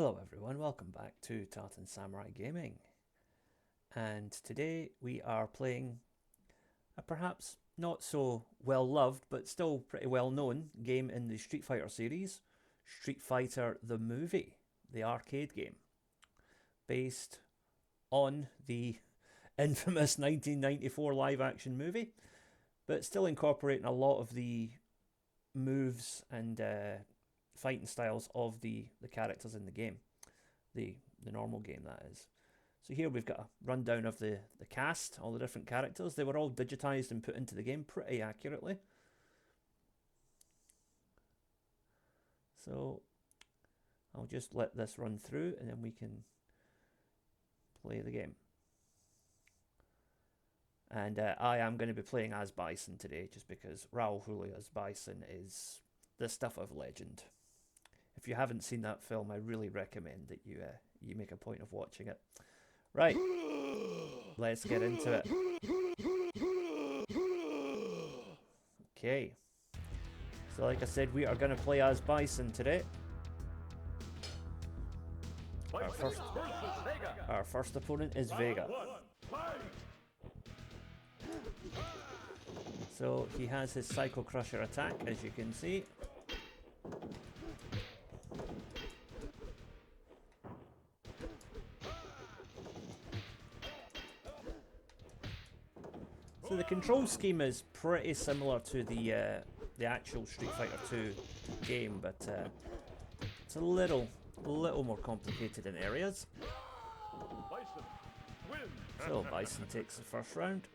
Hello everyone, welcome back to Tartan Samurai Gaming. And today we are playing a perhaps not so well loved but still pretty well known game in the Street Fighter series, Street Fighter the movie, the arcade game, based on the infamous 1994 live action movie, but still incorporating a lot of the moves and fighting styles of the characters in the game, the normal game, that is. So here we've got a rundown of the cast, all the different characters. They were all digitized and put into the game pretty accurately. So I'll just let this run through and then we can play the game. And I am going to be playing as Bison today, just because Raul Julia's Bison is the stuff of legend. If you haven't seen that film, I really recommend that you make a point of watching it. Right, let's get into it. Okay, so like I said, we are going to play as Bison today. Our first opponent is Vega. So he has his Psycho Crusher attack, as you can see. So the control scheme is pretty similar to the actual Street Fighter 2 game, but it's a little more complicated in areas. So Bison takes the first round.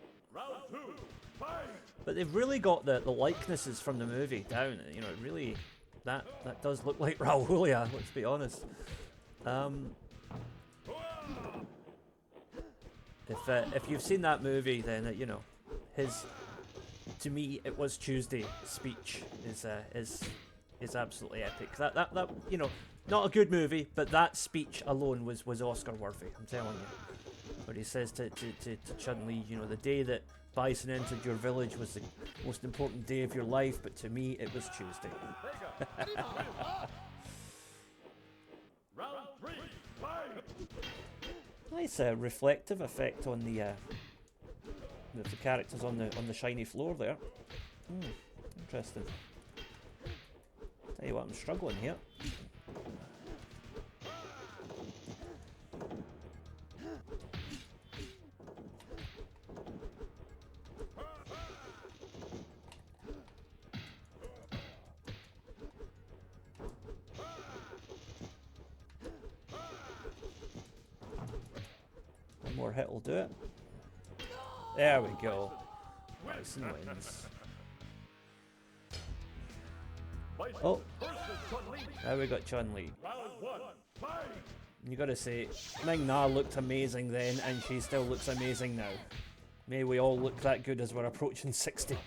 But they've really got the likenesses from the movie down. You know, really, that does look like Raul Julia, let's be honest. If you've seen that movie, then you know his, to me, it was Tuesday speech is absolutely epic. That you know, not a good movie, but that speech alone was Oscar worthy. I'm telling you. But he says to Chun-Li, you know, the day that Bison entered your village was the most important day of your life, but to me it was Tuesday. Nice reflective effect on the characters on the shiny floor there. Interesting. Tell you what, I'm struggling here. One more hit will do it. There we go. Bison wins. Oh, now we got Chun-Li. You gotta say, Ming Na looked amazing then, and she still looks amazing now. May we all look that good as we're approaching 60.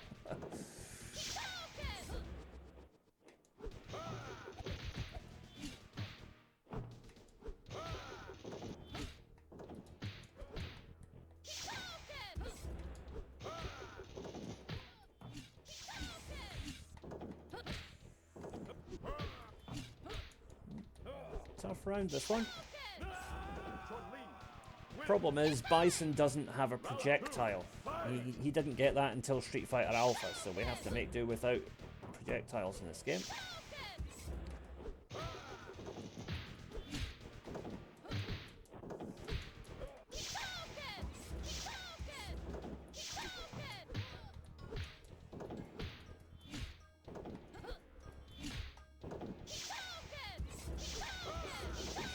Tough round, this one. Problem is, Bison doesn't have a projectile. He didn't get that until Street Fighter Alpha, so we have to make do without projectiles in this game.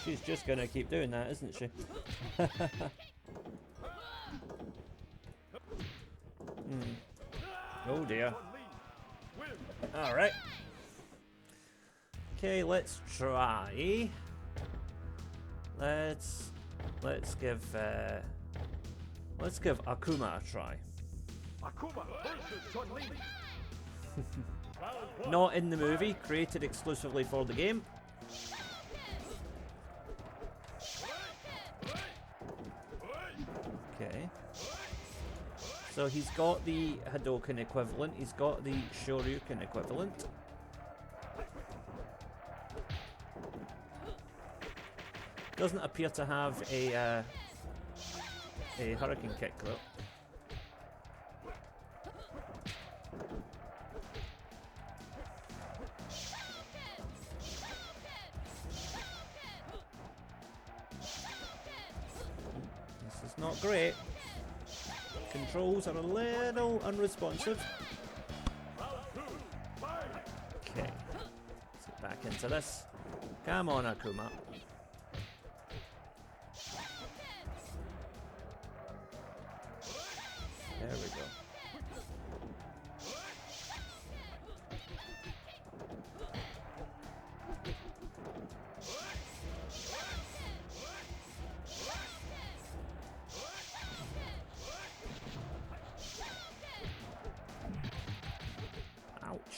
She's just gonna keep doing that, isn't she? Oh dear. Alright. Okay, let's try. Let's give Akuma a try. Akuma versus Chun-Li. Not in the movie, created exclusively for the game. Okay. So he's got the Hadoken equivalent, he's got the Shoryuken equivalent. Doesn't appear to have a hurricane kick though. This is not great. Controls are a little unresponsive. Okay, let's get back into this. Come on, Akuma. There we go. Ouch.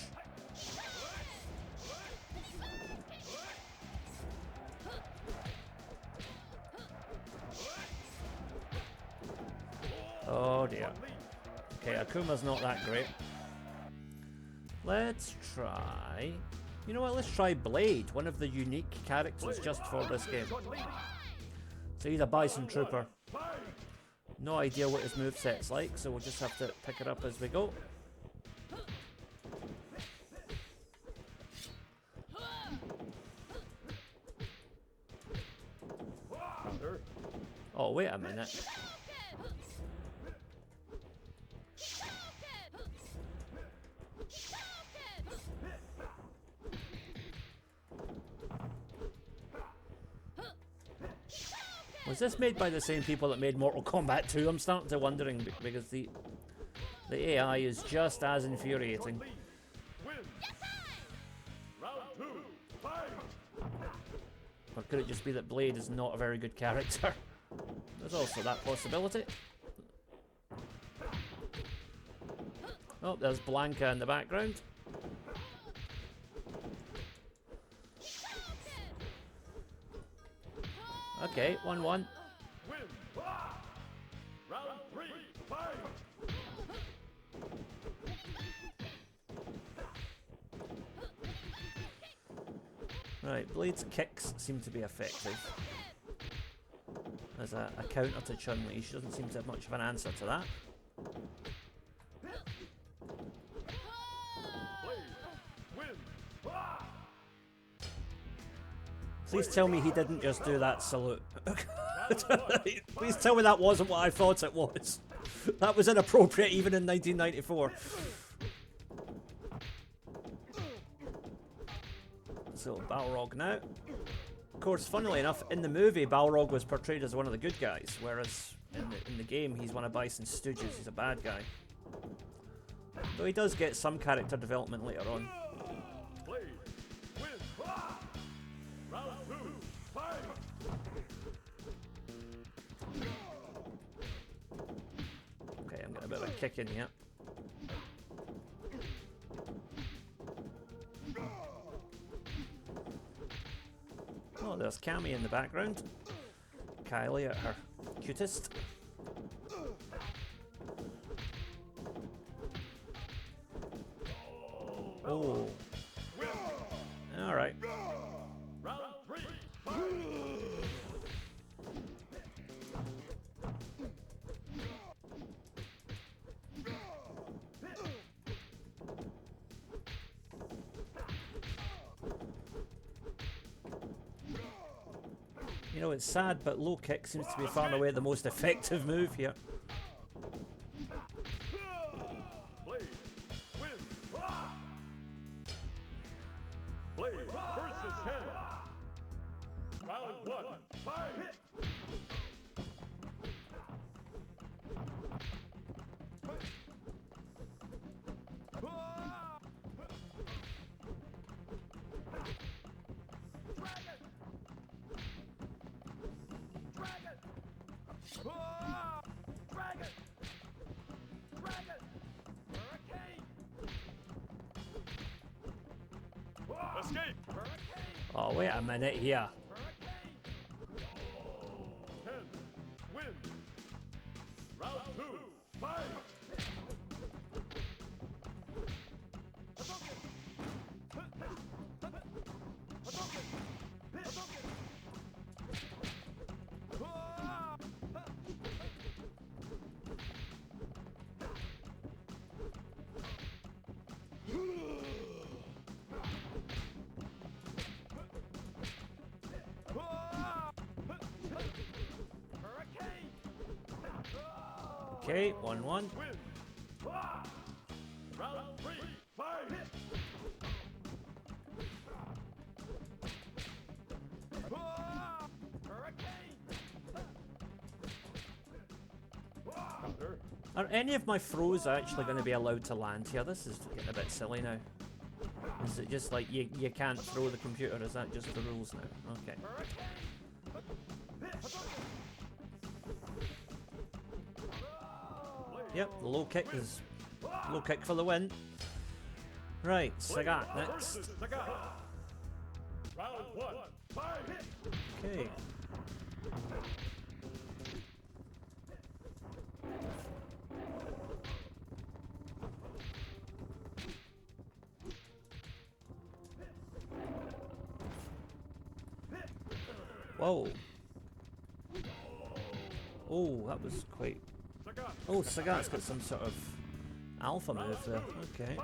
Oh dear. Okay, Akuma's not that great. Let's try... You know what, let's try Blade, one of the unique characters just for this game. So he's a Bison Trooper. No idea what his moveset's like, so we'll just have to pick it up as we go. Oh, wait a minute. Was this made by the same people that made Mortal Kombat 2? I'm starting to wondering because the AI is just as infuriating. Or could it just be that Blade is not a very good character? There's also that possibility. Oh, there's Blanca in the background. Okay, 1-1. Right, Blade's kicks seem to be effective. As a counter to Chun-Li, she doesn't seem to have much of an answer to that. Please tell me he didn't just do that salute. Please tell me that wasn't what I thought it was. That was inappropriate even in 1994. So, Balrog now. Of course, funnily enough, in the movie, Balrog was portrayed as one of the good guys, whereas in the game, he's one of Bison's stooges. He's a bad guy. Though he does get some character development later on. Okay, I'm getting a bit of a kick in here. Oh, there's Cammy in the background. Kylie at her cutest. Oh. Alright. You know, it's sad, but low kick seems to be far and away the most effective move here. Oh, wait a minute here. Okay, 1-1. Are any of my throws actually going to be allowed to land here? This is getting a bit silly now. Is it just like you can't throw the computer? Is that just the rules now? Okay. Yep, the low kick is low kick for the win. Right, Sagat next. Okay. Whoa. Oh, that was quite... Oh, Sagat's got some sort of alpha move there. Okay.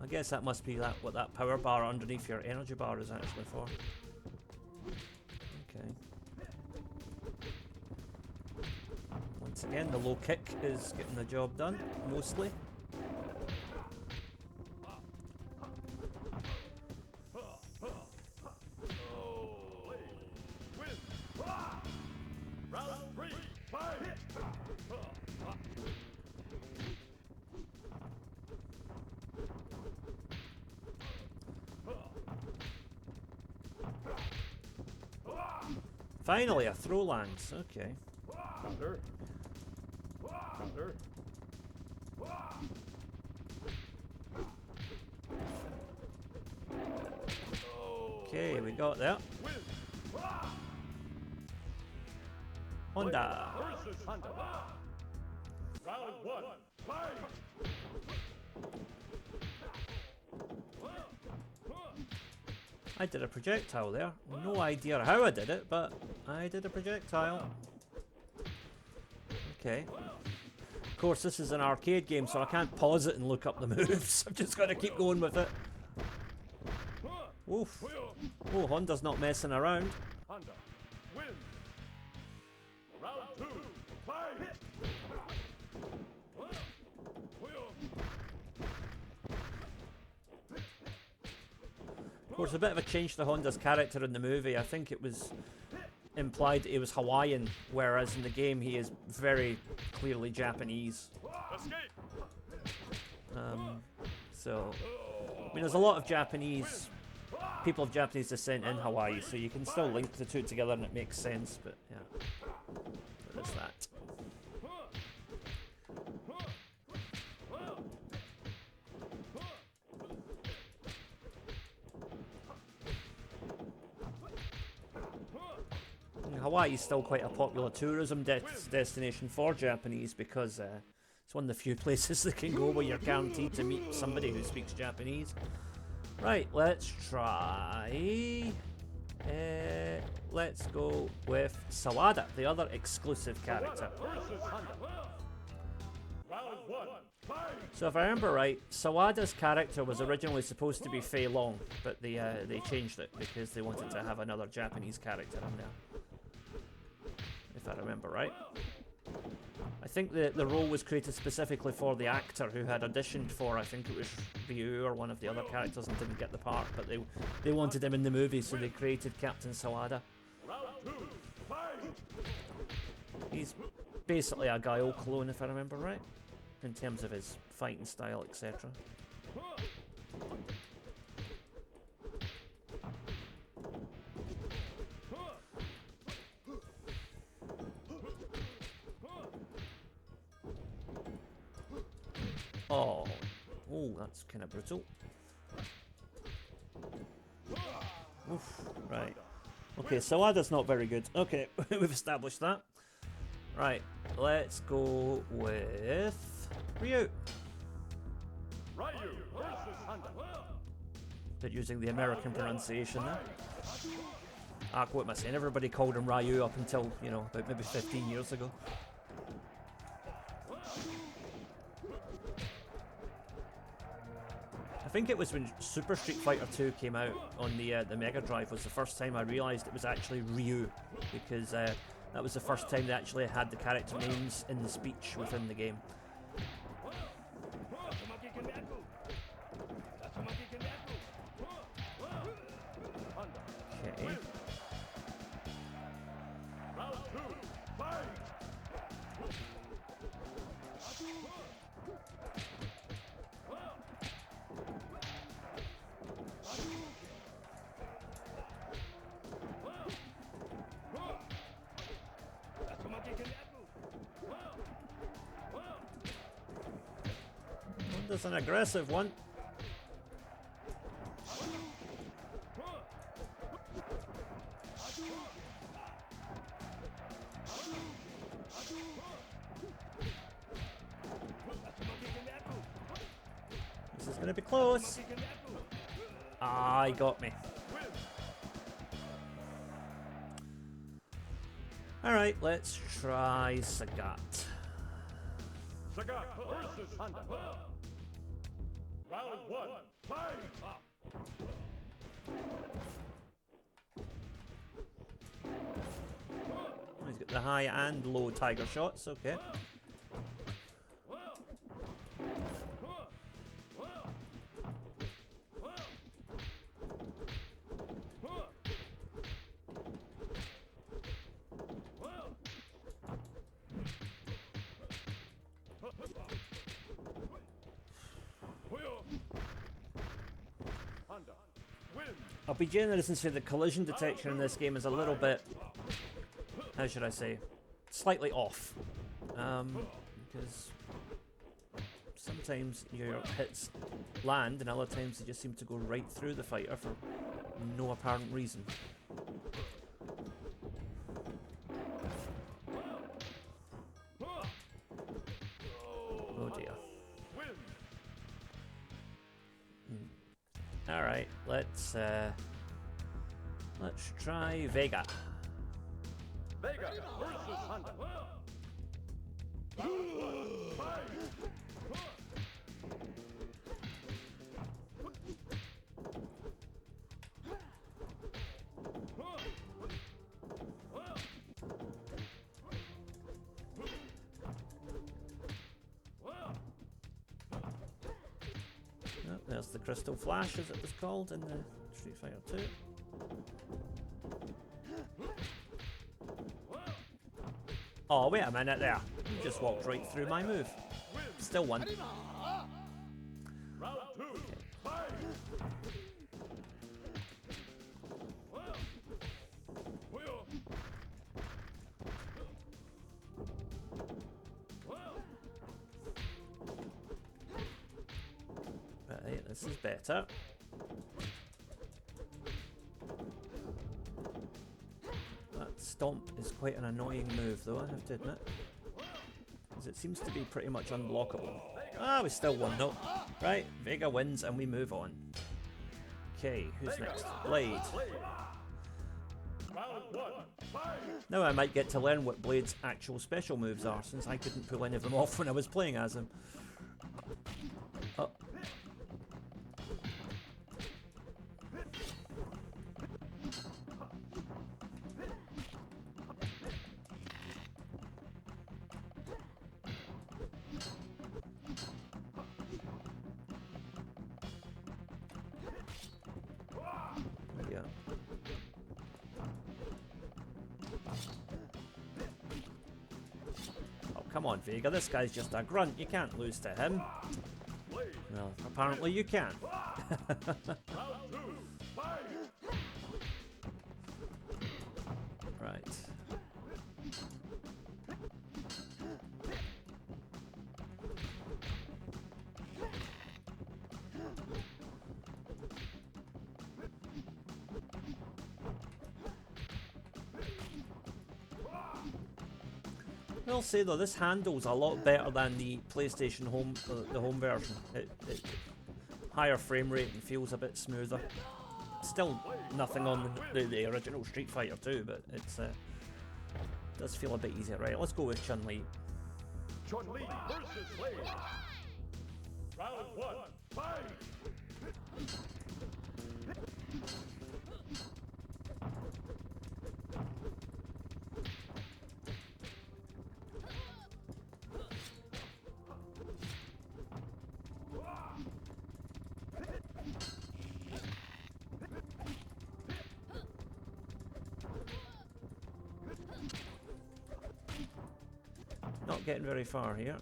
I guess that must be that what that power bar underneath your energy bar is actually for. Okay. Once again, the low kick is getting the job done, mostly. Finally, a throw lands. Okay. Okay, we got that. Honda. Round 1. I did a projectile there. No idea how I did it, but I did a projectile. Okay. Of course, this is an arcade game, so I can't pause it and look up the moves. I've just got to keep going with it. Oof. Oh, Honda's not messing around. Honda wins. Round 2. Fight. Of course, a bit of a change to Honda's character in the movie. I think it was implied he was Hawaiian, whereas in the game he is very clearly Japanese. So, I mean, there's a lot of Japanese people of Japanese descent in Hawaii, so you can still link the two together and it makes sense, but yeah, there's that. Hawaii is still quite a popular tourism destination for Japanese because it's one of the few places that can go where you're guaranteed to meet somebody who speaks Japanese. Right, let's try... let's go with Sawada, the other exclusive character. So if I remember right, Sawada's character was originally supposed to be Fei Long, but they changed it because they wanted to have another Japanese character in there. If I remember right. I think the role was created specifically for the actor who had auditioned for, I think it was Ryu or one of the other characters and didn't get the part, but they wanted him in the movie, so they created Captain Sawada. He's basically a Guile clone, if I remember right, in terms of his fighting style, etc. Oh, that's kind of brutal. Oof, right. Okay, Sawada's not very good. Okay, we've established that. Right, let's go with Ryu. But using the American pronunciation there. Ah, what am I saying? Everybody called him Ryu up until, you know, about maybe 15 years ago. I think it was when Super Street Fighter 2 came out on the Mega Drive was the first time I realised it was actually Ryu, because that was the first time they actually had the character names in the speech within the game. Okay. That's an aggressive one. This is going to be close. Ah, he got me. Alright, let's try Sagat. Sagat versus Honda. Round one, fight! He's got the high and low tiger shots, okay. I'll be generous and say the collision detection in this game is a little bit, how should I say, slightly off. Because sometimes your hits land and other times they just seem to go right through the fighter for no apparent reason. Oh dear. Alright, let's try Vega. Vega versus Honda. Oh, there's the Crystal Flash, as it was called in the Street Fighter 2. Oh, wait a minute there. You just walked right through my move. Still one. Round two, fight! Right, this is better. That stomp is quite an annoying move though, I have to admit. Because it seems to be pretty much unblockable. Ah, we still won though. Right, Vega wins and we move on. Okay, who's next? Blade. Round one, fight! Now I might get to learn what Blade's actual special moves are, since I couldn't pull any of them off when I was playing as him. Oh. Yeah. Oh, come on, Vega. This guy's just a grunt. You can't lose to him. Well, apparently you can. Right. I'll say though, this handles a lot better than the PlayStation home, the home version. It higher frame rate and feels a bit smoother. Still nothing on the original Street Fighter 2, but it's does feel a bit easier. Right, let's go with Chun-Li. Chun-Li versus Blade. Round one, fight! Not getting very far here.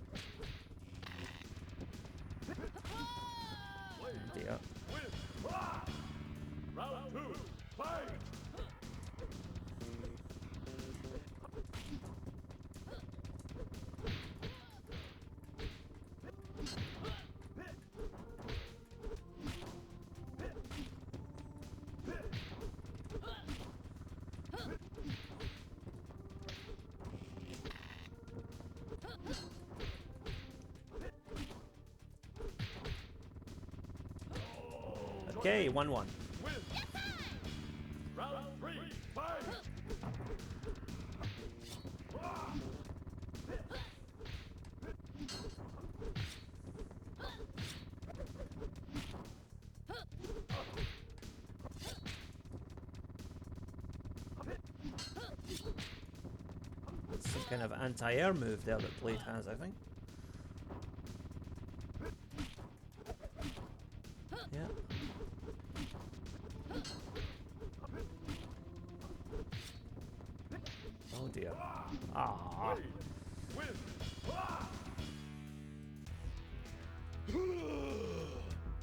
Dear. Round 2, fight! Okay, 1-1. Round 3, fight! It's some kind of anti-air move there that Blade has, I think. Yeah. Oh dear. Ah.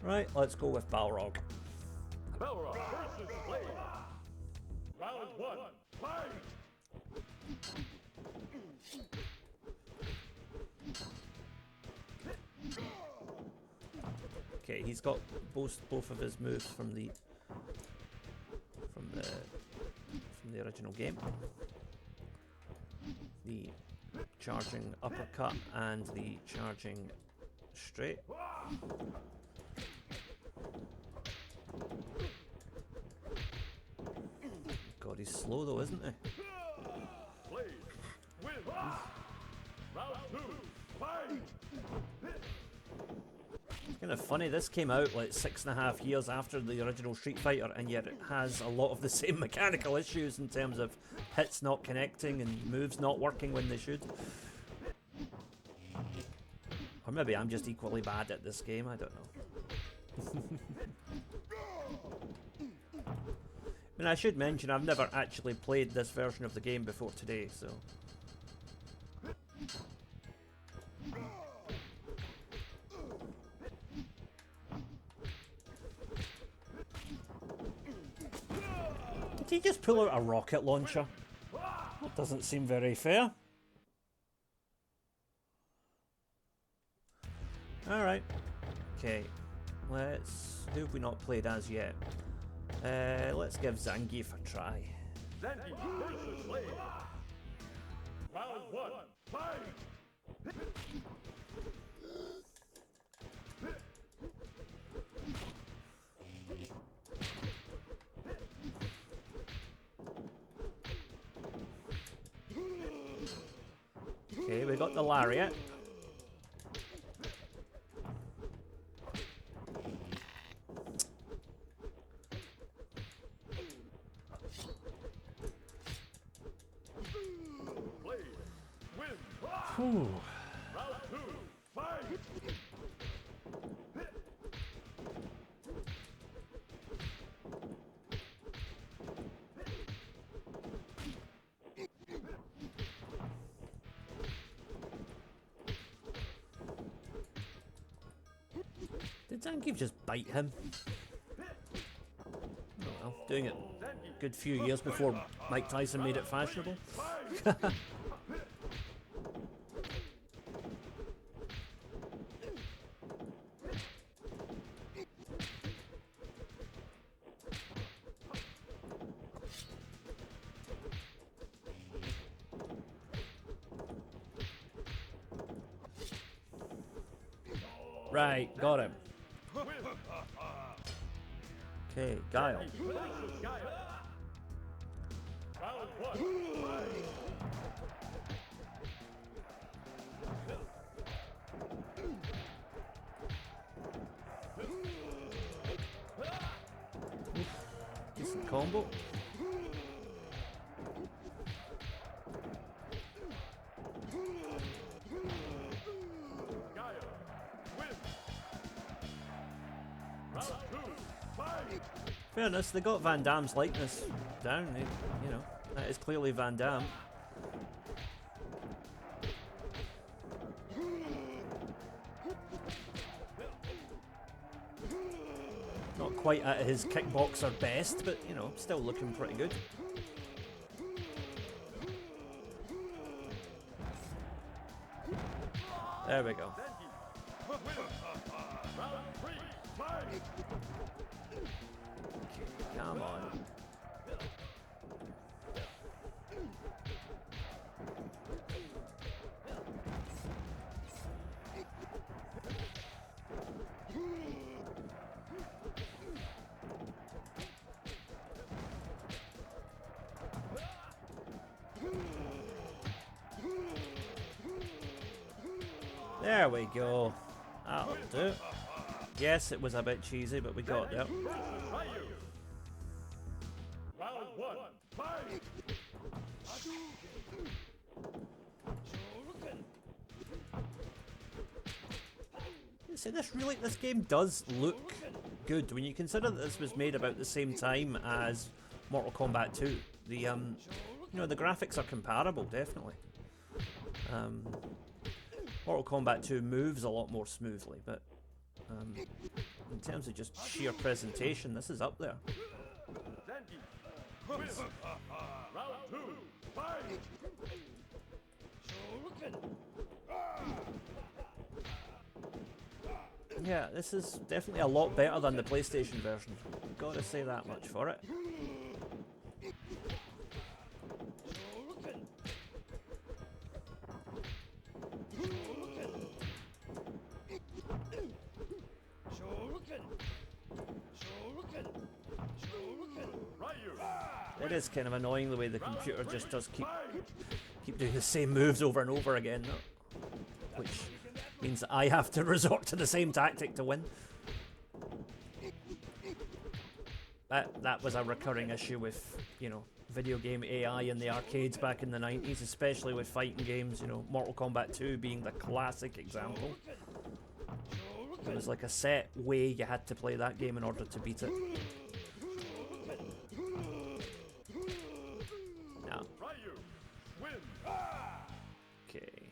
Right, let's go with Balrog. Balrog versus Blade. Round 1, fight! Okay, he's got both of his moves from the original game. The charging uppercut and the charging straight. God, he's slow though, isn't he? Blade wins. Round 2, fight! It's kind of funny, this came out like 6.5 years after the original Street Fighter, and yet it has a lot of the same mechanical issues in terms of hits not connecting and moves not working when they should. Or maybe I'm just equally bad at this game, I don't know. I mean, I should mention I've never actually played this version of the game before today, so... Did he just pull out a rocket launcher? That doesn't seem very fair. Alright. Okay. Who have we not played as yet? Let's give Zangief a try. Zangief versus Blade. Round 1, fight! Okay, we got the lariat. Blade wins. Whew. Round 2, fight! Did Zangief just bite him? Oh well, doing it a good few years before Mike Tyson made it fashionable. Right, got him. Okay, Guile. Versus Gaia. Round 1, fight! combo. Gaia wins. Round 2, fight! Fairness, they got Van Damme's likeness down. You know, that is clearly Van Damme. Not quite at his kickboxer best, but you know, still looking pretty good. There we go. Round 3, fight! Come on. There we go. That'll do. Yes, it was a bit cheesy, but we got there. Versus Ryu. Round 1, fight! See, this game does look good when you consider that this was made about the same time as Mortal Kombat 2. The you know, the graphics are comparable, definitely. Mortal Kombat 2 moves a lot more smoothly, but in terms of just sheer presentation, this is up there. Zangief wins. Round 2, fight! Yeah, this is definitely a lot better than the PlayStation version. Gotta say that much for it. It is kind of annoying the way the computer just does keep doing the same moves over and over again, though. Which means that I have to resort to the same tactic to win. That was a recurring issue with, you know, video game AI in the arcades back in the 90s, especially with fighting games, you know, Mortal Kombat 2 being the classic example. It was like a set way you had to play that game in order to beat it. No. Okay.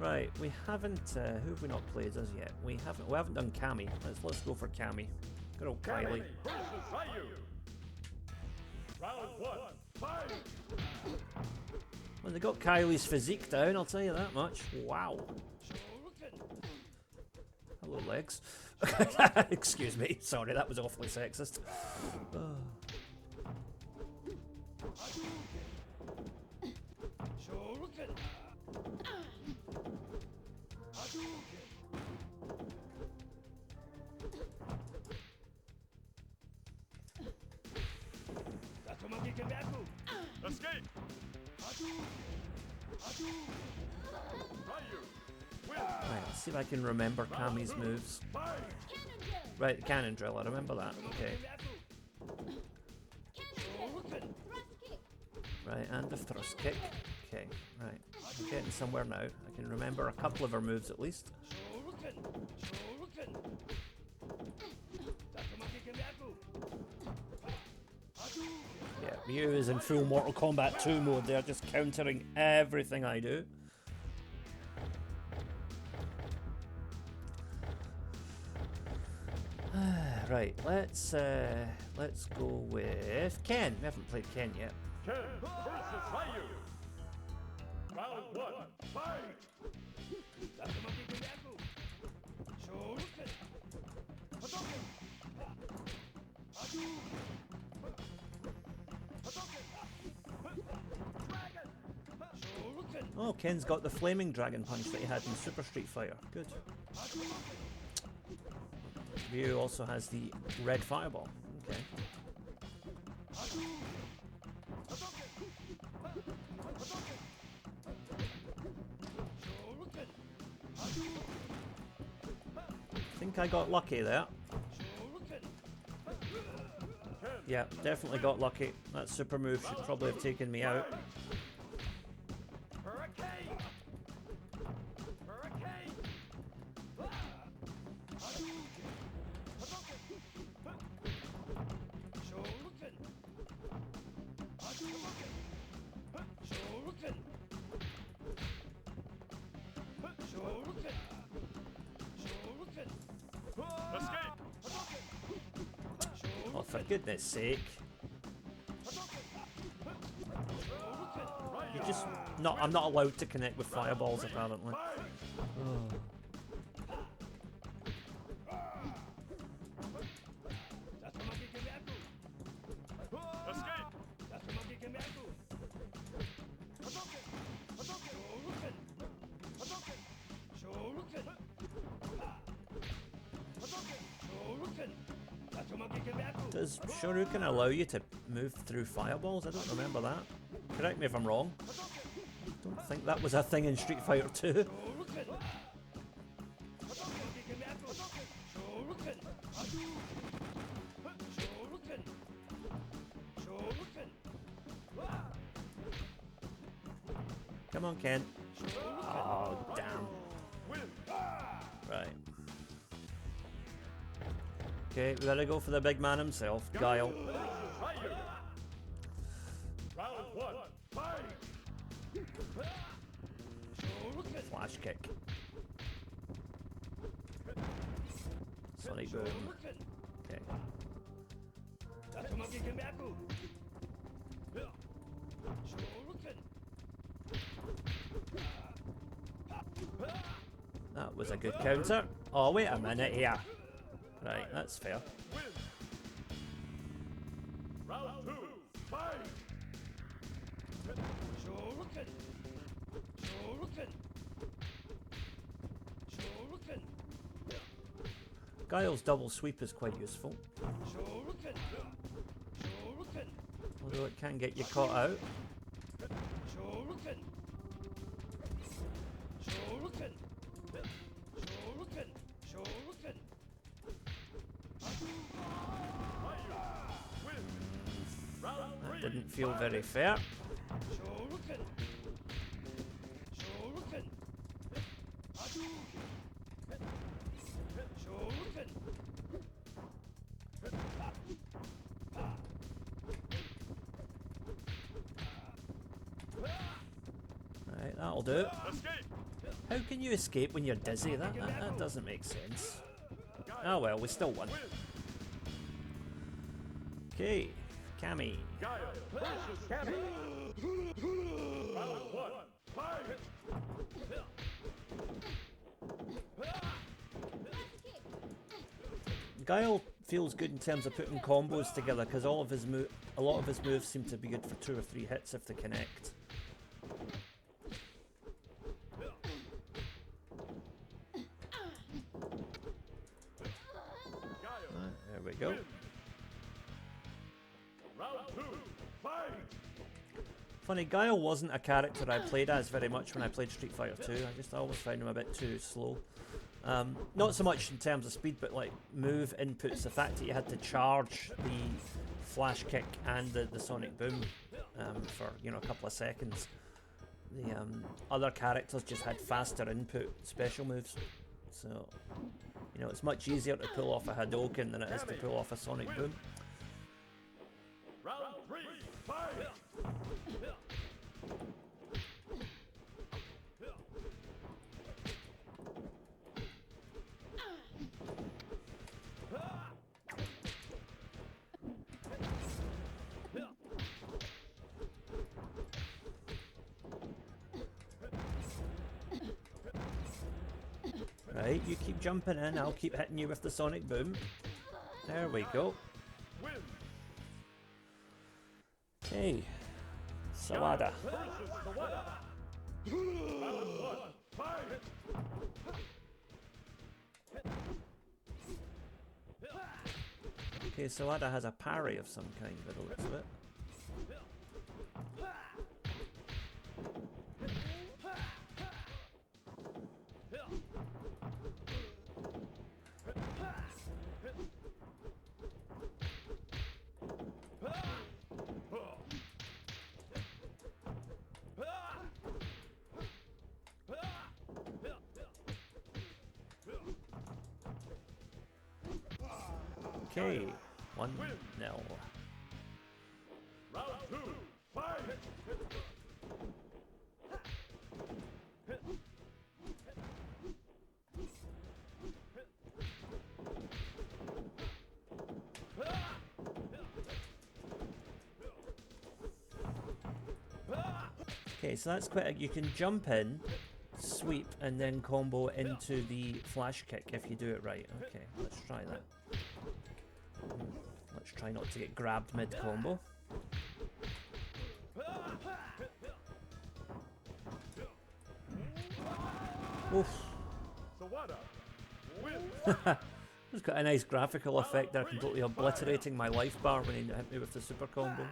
Right, we haven't, who have we not played as yet? We haven't done Cammy. Let's go for Cammy. Good old Kylie. Versus Ryu. Round 1, fight! Well, they got Kylie's physique down, I'll tell you that much. Wow. Hello, legs. Excuse me, sorry, that was awfully sexist. Escape! Ryu wins. Right, let's see if I can remember Kami's moves. Fight! Right, the cannon drill, I remember that. Okay. Right, and the thrust kick. Okay, right. I'm getting somewhere now. I can remember a couple of her moves at least. Yeah, Ryu is in full Mortal Kombat 2 mode. They're just countering everything I do. Right, let's go with Ken. We haven't played Ken yet. Ken versus Ryu. Round 1, fight! Oh, Ken's got the flaming dragon punch that he had in Super Street Fighter. Good. Ryu also has the red fireball. Okay. I think I got lucky there. Ken Yeah, definitely got lucky. That super move should probably have taken me out. Hurricane! Hurricane! Escape! Oh, for goodness sake. You just... No, I'm not allowed to connect with fireballs, apparently. Does Shoryuken allow you to move through fireballs? I don't remember that. Correct me if I'm wrong. Don't think that was a thing in Street Fighter 2. Come on, Ken. Oh, damn. Right. Okay, we gotta go for the big man himself, Guile. Round one, fight! Flash kick. Sonic boom. Okay. That was a good counter. Oh, wait a minute here. Right, that's fair. Round two, fight! Guile's double sweep is quite useful. Although it can get you caught out. That didn't feel very fair. Right, that'll do. How can you escape when you're dizzy? That doesn't make sense. Oh well, we still won. Okay, Cammy. Guile versus Cammy! Round one, fight! Guile feels good in terms of putting combos together because a lot of his moves seem to be good for 2 or 3 hits if they connect. There we go. Round two, fight! Funny, Guile wasn't a character I played as very much when I played Street Fighter 2. I always found him a bit too slow. Not so much in terms of speed, but like move inputs. The fact that you had to charge the flash kick and the sonic boom for a couple of seconds. The other characters just had faster input special moves, so it's much easier to pull off a Hadouken than it is to pull off a sonic boom. Round three, fight! Right, you keep jumping in, I'll keep hitting you with the sonic boom. There we go. Okay, Sawada. Okay, Sawada has a parry of some kind by the looks of it. Okay, 1-0. Round 2, fight! Okay, so that's quite. You can jump in, sweep, and then combo into the flash kick if you do it right. Okay, let's try that. Let's try not to get grabbed mid combo. Oof. It's got a nice graphical effect there, completely obliterating my life bar when he hit me with the super combo.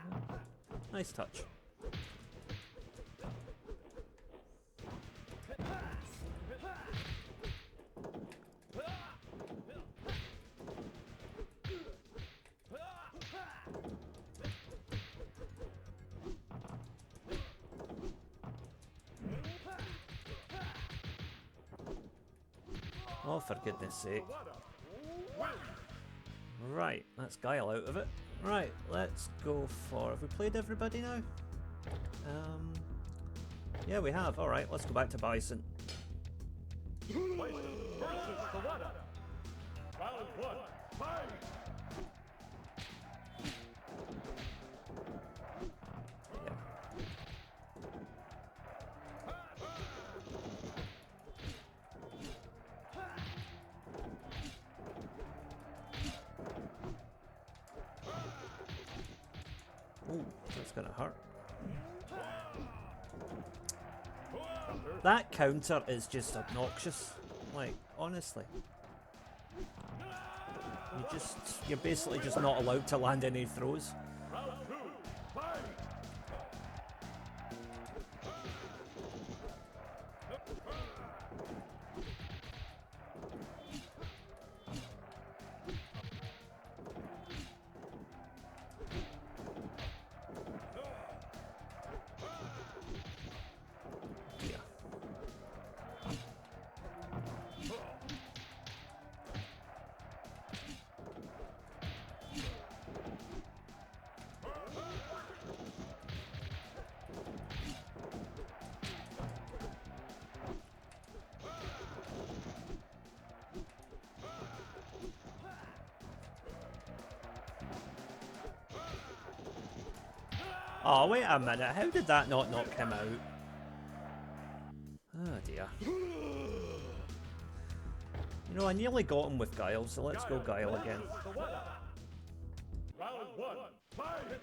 Nice touch. Oh, for goodness sake. Right, that's Guile out of it. Right, let's go for... Have we played everybody now? Yeah, we have. Alright, let's go back to Bison. Bison versus Sawada. Round 1, fight! Yeah. Ooh, that's gonna hurt. That counter is just obnoxious. Like, honestly. You're basically just not allowed to land any throws. Round 2, fight! Yeah. Oh, wait a minute. How did that not knock him out? Oh, dear. You know, I nearly got him with Guile, so let's go Guile again. Round 1, fight!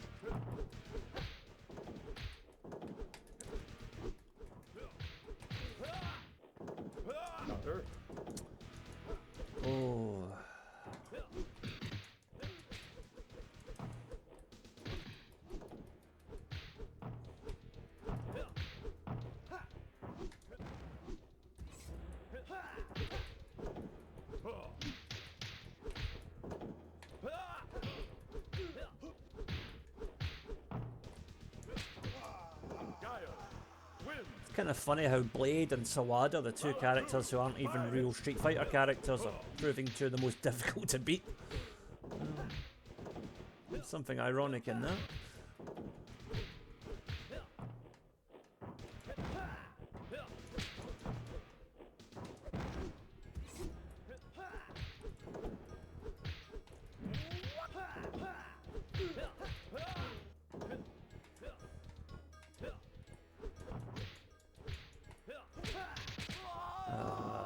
Counter. Oh. It's kind of funny how Blade and Sawada, the two characters who aren't even real Street Fighter characters, are proving two of the most difficult to beat. There's something ironic in that.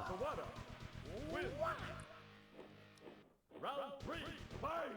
Sawada wins. Round 3, fight!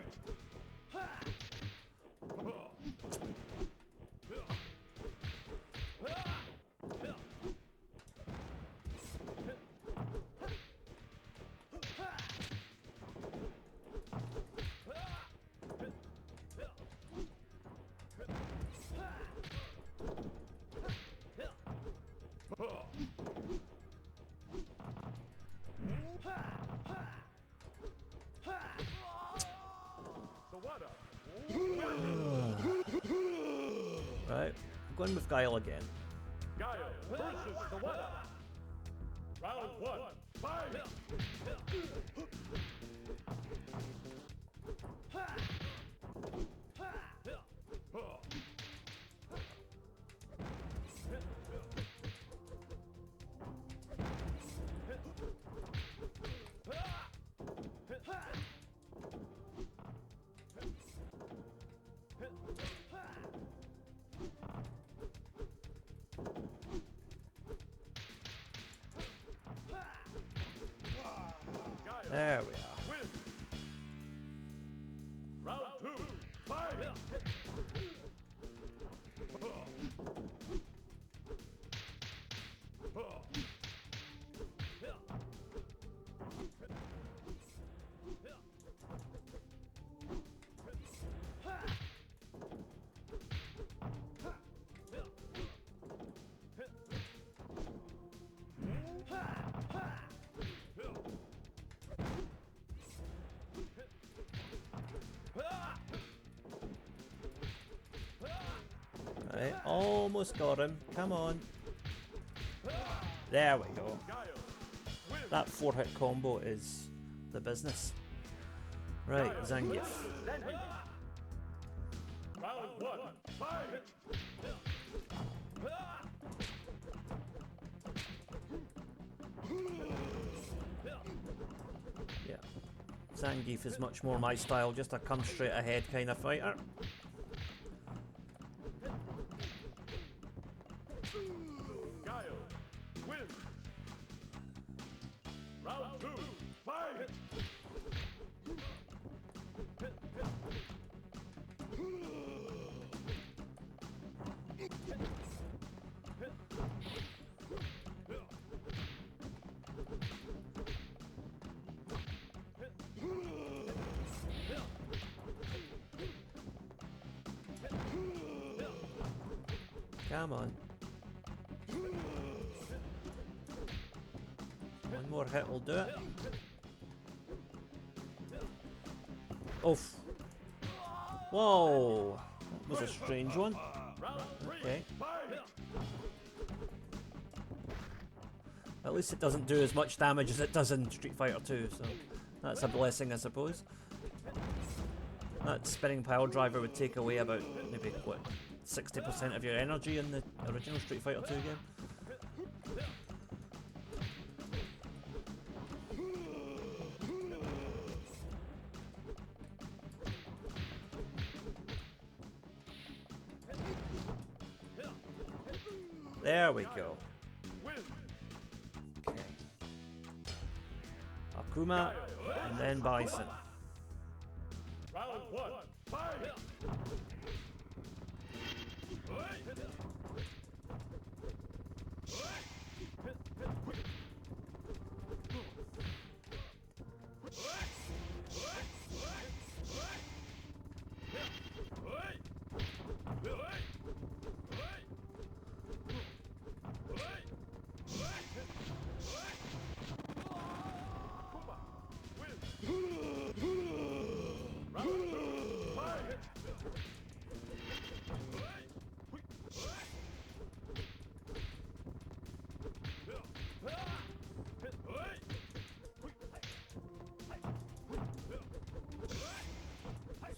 Right, I'm going with Guile again. Guile versus Sawada. Round 1, fight! There we are. Win. Round 2. Fight. Right, almost got him. Come on. There we go. That 4-hit combo is the business. Right, Zangief. Round 1. Fight. Yeah. Zangief is much more my style, just a come straight ahead kind of fighter. Win. Round 2. Fight. Come on. One more hit will do it. Oof. Whoa. That was a strange one. Okay. At least it doesn't do as much damage as it does in Street Fighter 2, so that's a blessing, I suppose. That spinning pile driver would take away about maybe, what, 60% of your energy in the original Street Fighter 2 game. There we go. Okay. Akuma, and then Bison. Round 1. Fight.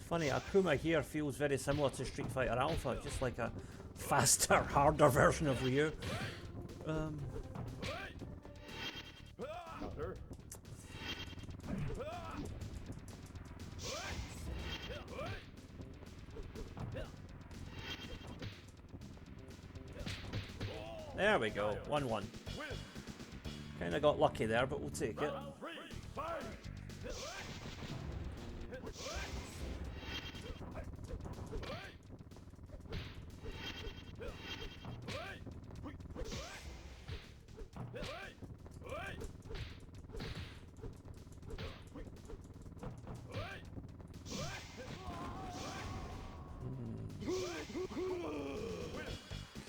Funny, Akuma here feels very similar to Street Fighter Alpha, just like a faster, harder version of Ryu. Counter. There we go, 1-1. Kinda got lucky there, but we'll take it. Round 3. Fight.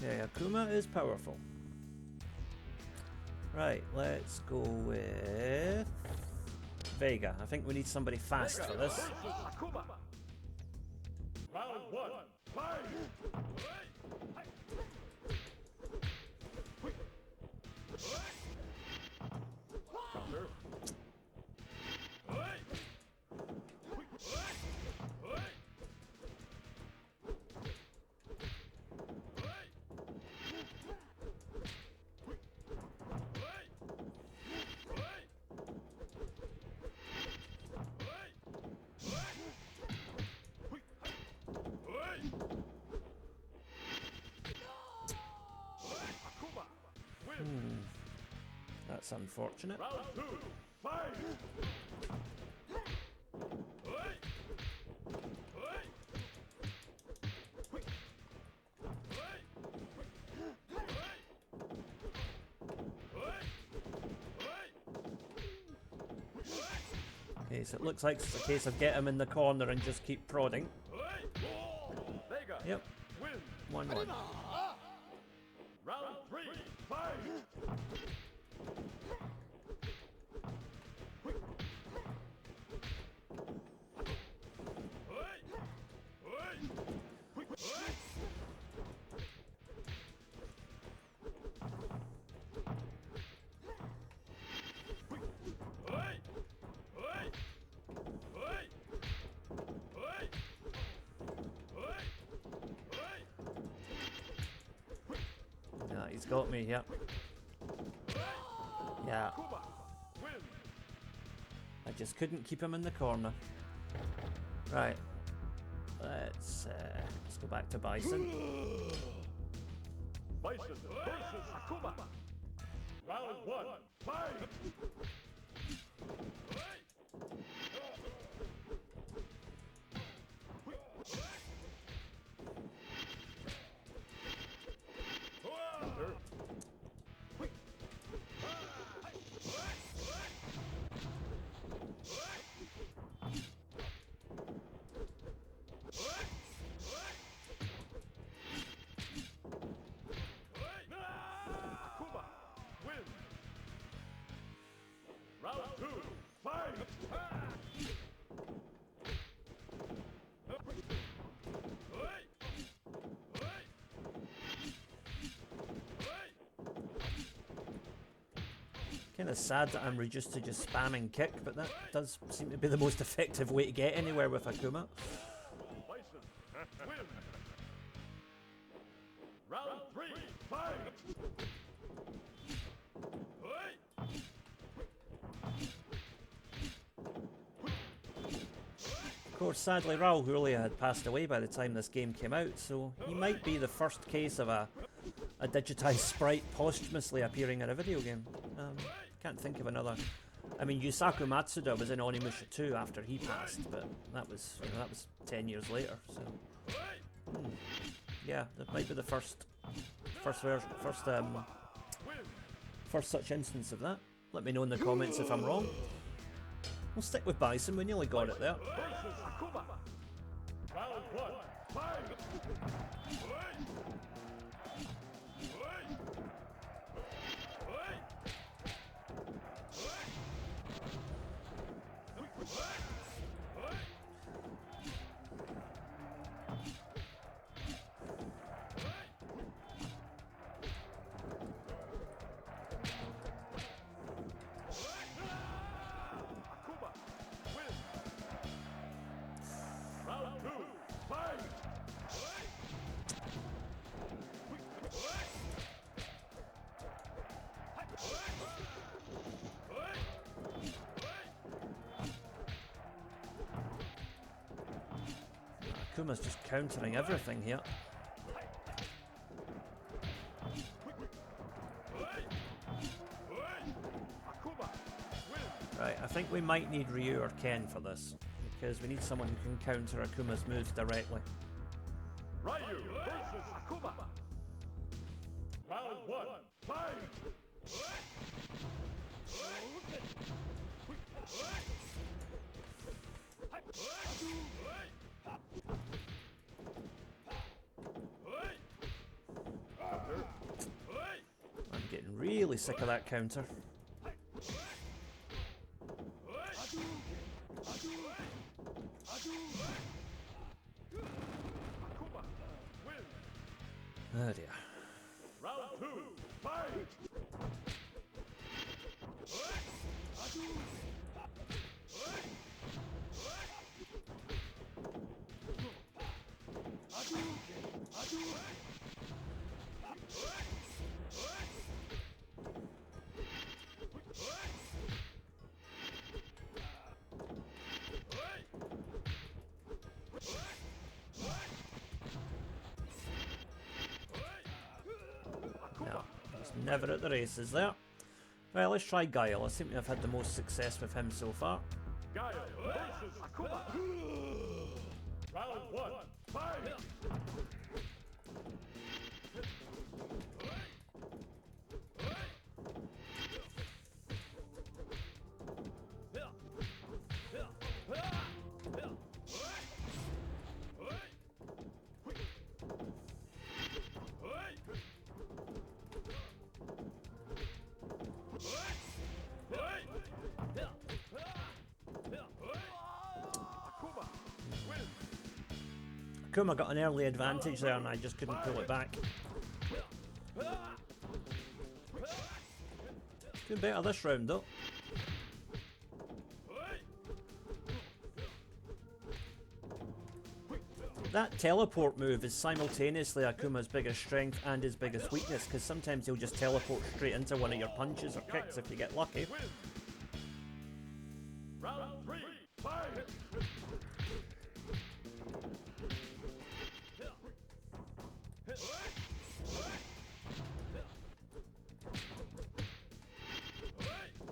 Okay, Akuma is powerful. Right, let's go with Vega. I think we need somebody fast for this. Akuma. Round 1. Fight. Counter. That's unfortunate. Round 2. Fight. Okay, so it looks like it's a case of get him in the corner and just keep prodding. Vega Yep, wins. 1-1. Round 3, fight! Yeah, he's got me, yep. Yeah, Wins. I just couldn't keep him in the corner. Right, let's go back to Bison. Bison versus Akuma. Round 1, fight! Counter. Akuma wins. Round 2, fight! Kind of sad that I'm reduced to just spamming kick, but that does seem to be the most effective way to get anywhere with Akuma. Bison wins. Round 3, fight! Of course, sadly, Raul Julia had passed away by the time this game came out, so he might be the first case of a digitized sprite posthumously appearing in a video game. Can't think of another. I mean, Yusaku Matsuda was in Onimusha 2 after he passed, but that was, you know, that was 10 years later. So, yeah, that might be the first such instance of that. Let me know in the comments if I'm wrong. We'll stick with Bison. We nearly got it there. Versus Akuma. Round 1, fight! Akuma wins. Round 2, fight! Akuma's just countering everything here. Akuma wins. Right, I think we might need Ryu or Ken for this, because we need someone who can counter Akuma's moves directly. Ryu versus Akuma. Round 1, fight! Counter. I'm getting really sick of that counter. Akuma wins. Oh dear. Round 2, fight! No, he's never at the races there. Well, let's try Guile. I seem to have had the most success with him so far. Guile versus Akuma. Round 1, fight! Akuma got an early advantage there and I just couldn't pull it back. Doing better this round though. That teleport move is simultaneously Akuma's biggest strength and his biggest weakness, because sometimes he'll just teleport straight into one of your punches or kicks if you get lucky. Round 3, fight!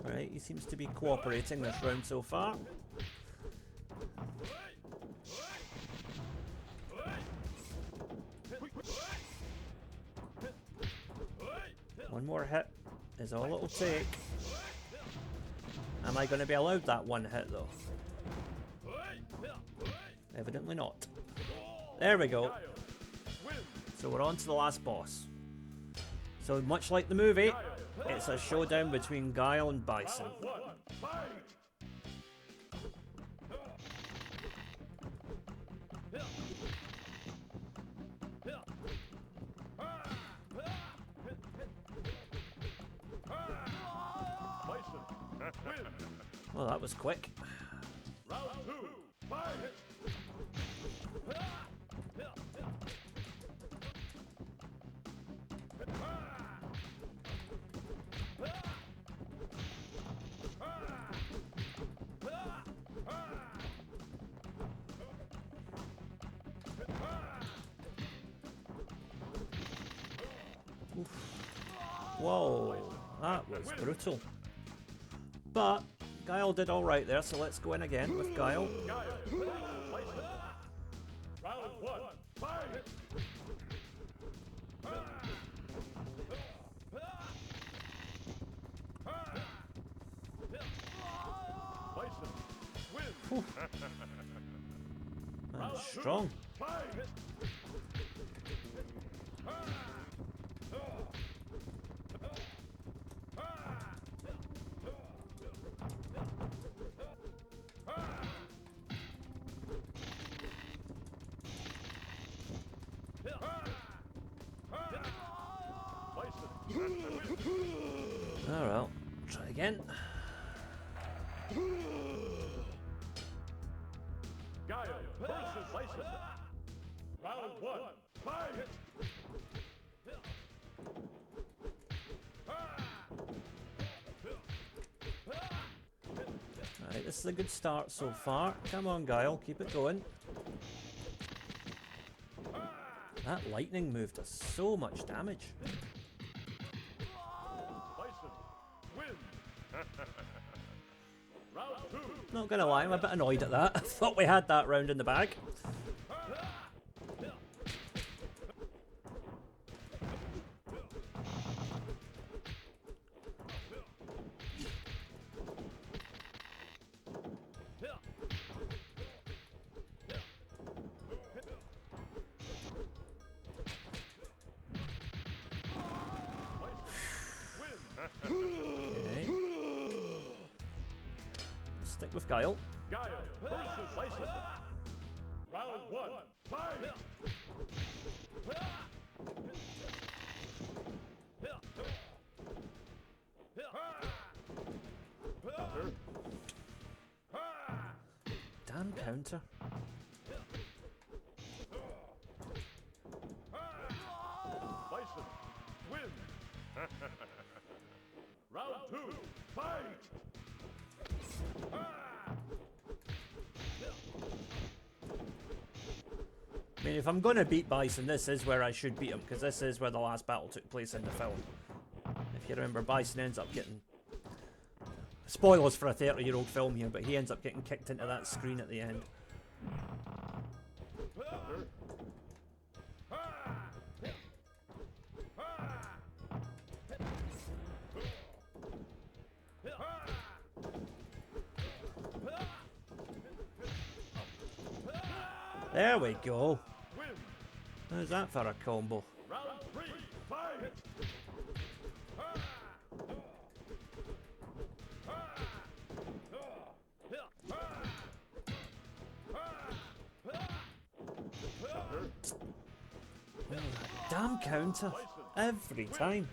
Right, he seems to be cooperating this round so far. One more hit is all it'll take. Am I going to be allowed that one hit though? Evidently not. There we go. So we're on to the last boss. So much like the movie, it's a showdown between Guile and Bison. Well, that was quick. Round 2, fight! Whoa, that was brutal. But Guile did alright there, so let's go in again with Guile. Round 1, fight! Bison, win! That's strong. Fight! Oh well, try again. Guile versus Bison. Round 1, fight! Alright, this is a good start so far. Come on, Guile, keep it going. That lightning move does so much damage. Bison, win! Round 2, Not gonna lie, I'm a bit annoyed at that. I thought we had that round in the bag. Okay. Stick with Guile. Guile versus Bison. Round 1, fight! Damn counter. Bison, win! Round 2, fight! I mean, if I'm going to beat Bison, this is where I should beat him, because this is where the last battle took place in the film. If you remember, Bison ends up getting... Spoilers for a 30-year-old film here, but he ends up getting kicked into that screen at the end. There we go. How's that for a combo? Round 3, fight! damn counter. Every time.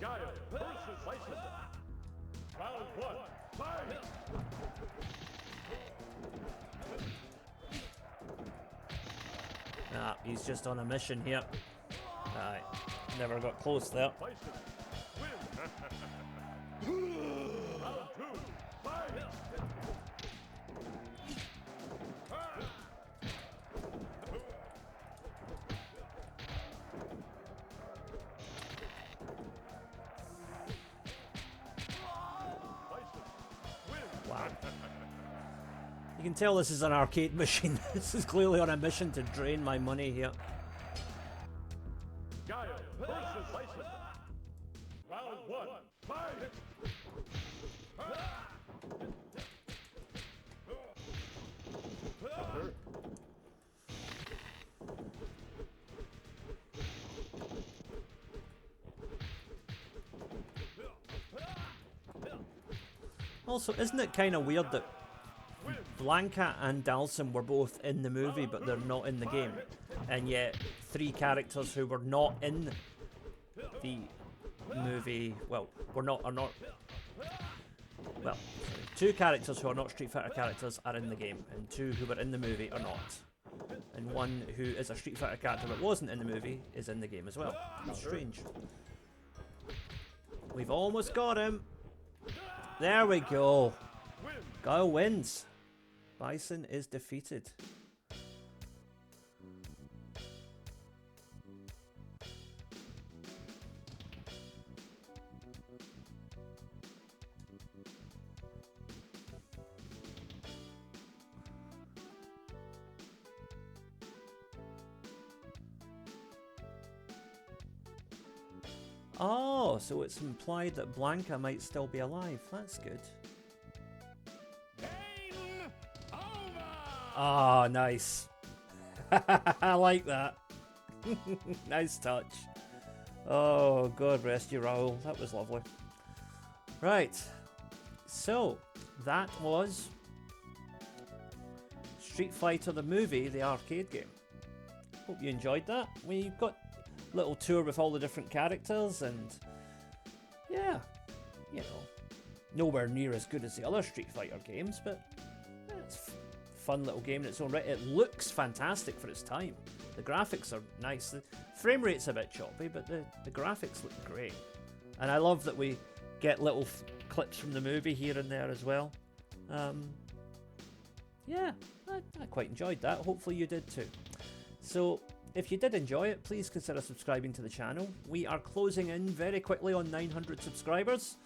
Guile versus Bison. Round 1, fight! Ah, he's just on a mission here. Aye, never got close there. Bison, win! Round 2, fight! Bison, win! Wow. You can tell this is an arcade machine. This is clearly on a mission to drain my money here. Guile versus Bison. Round 1, fight! Also, isn't it kind of weird that Blanca and Dalsum were both in the movie, but they're not in the game, and yet 3 characters who were not in the movie, well, are not. Well, 2 characters who are not Street Fighter characters are in the game, and 2 who were in the movie are not. And 1 who is a Street Fighter character that wasn't in the movie is in the game as well. It's strange. We've almost got him. There we go. Guile wins. Bison is defeated. Oh, so it's implied that Blanca might still be alive. That's good. Game over! Oh, nice. I like that. Nice touch. Oh, God rest you, Raul. That was lovely. Right. So, that was Street Fighter the movie, the arcade game. Hope you enjoyed that. We've got a little tour with all the different characters, and yeah, you know, nowhere near as good as the other Street Fighter games, but it's a fun little game in its own right. It looks fantastic for its time. The graphics are nice. The frame rate's a bit choppy, but the graphics look great. And I love that we get little clips from the movie here and there as well. Yeah, I quite enjoyed that. Hopefully you did too. So, if you did enjoy it, please consider subscribing to the channel. We are closing in very quickly on 900 subscribers,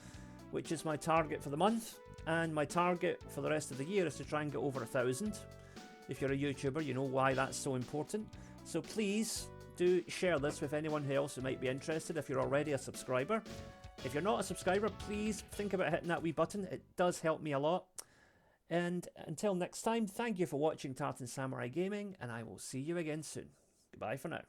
which is my target for the month. And my target for the rest of the year is to try and get over 1,000. If you're a YouTuber, you know why that's so important. So please do share this with anyone else who might be interested if you're already a subscriber. If you're not a subscriber, please think about hitting that wee button. It does help me a lot. And until next time, thank you for watching Tartan Samurai Gaming, and I will see you again soon. Goodbye for now.